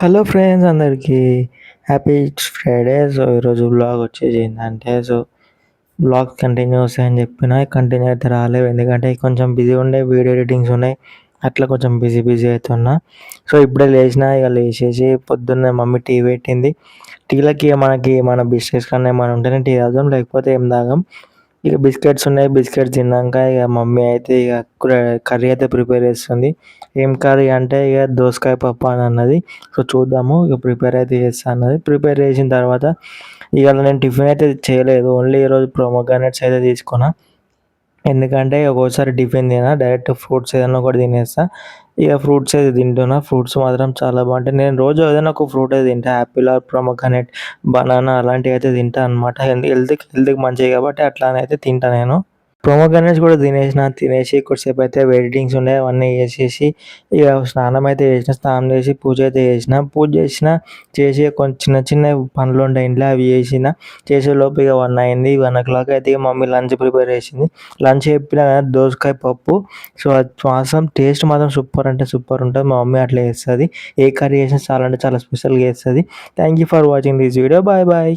Hello friends అందరికీ happy Friday. So ఈరోజు vlog వచ్చేసి ఏంటంటే వ్లాగ్ కంటిన్యూ వస్తాయని చెప్పిన కంటిన్యూ అయితే రాలేవు, ఎందుకంటే కొంచెం బిజీ ఉండే వీడియో ఎడిటింగ్స్ ఉన్నాయి. అట్లా కొంచెం బిజీ అవుతున్నా. సో ఇప్పుడే లేచిన, ఇక లేచేసి పొద్దున్నే మమ్మీ టీ పెట్టింది. టీలకి మనకి మన బిస్కెట్స్ కన్నా ఏమైనా ఉంటేనే టీ తాగుతాం, లేకపోతే ఏం తాగం. ఇక బిస్కెట్స్ ఉన్నాయి, బిస్కెట్స్ తిన్నాక ఇక మమ్మీ అయితే ఇక కర్రీ అయితే ప్రిపేర్ చేస్తుంది. ఏం కర్రీ అంటే ఇక దోసకాయ పప్పు అని అన్నది. సో చూద్దాము, ఇక ప్రిపేర్ అయితే చేస్తా అన్నది. ప్రిపేర్ చేసిన తర్వాత ఇవాళ నేను టిఫిన్ అయితే చేయలేదు, ఓన్లీ ఈరోజు ప్రోమోగ్రానేట్స్ అయితే తీసుకున్నా. ఎందుకంటే ఒక్కోసారి టిఫిన్ తినా, డైరెక్ట్ ఫ్రూట్స్ ఏదైనా ఒకటి తినేస్తా. ఇక ఫ్రూట్స్ అయితే తింటున్నా. ఫ్రూట్స్ మాత్రం చాలా బాగుంటాయి. నేను రోజు ఏదైనా ఒక ఫ్రూట్ అయితే తింటా, యాపిల్ ఆర్ ప్రోమోగ్రానేట్, బనానా అలాంటివి అయితే తింటా అనమాట. హెల్త్కి మంచిది కాబట్టి అట్లానే అయితే తింటా నేను. పొమోగ్రానేట్స్ కూడా తినేసి కొద్దిసేపు అయితే ఎడిటింగ్స్ ఉండే అవన్నీ చేసేసి ఇక స్నానం అయితే చేసిన. స్నానం చేసి పూజ అయితే చేసి కొంచెం చిన్న చిన్న పనులు ఉండే ఇంట్లో, అవి చేసేలోపు ఇక 1 అయింది. 1 o'clock అయితే ఇక మమ్మీ లంచ్ ప్రిపేర్ చేసింది. లంచ్ చెప్పిన కదా, దోసకాయ పప్పు. సో అది మాత్రం టేస్ట్ మాత్రం సూపర్ అంటే సూపర్ ఉంటుంది. మా మమ్మీ అట్లా చేస్తుంది. ఏ కర్రీ చేసినా చాలా అంటే చాలా స్పెషల్గా చేస్తుంది. Thank you for watching this video. Bye bye.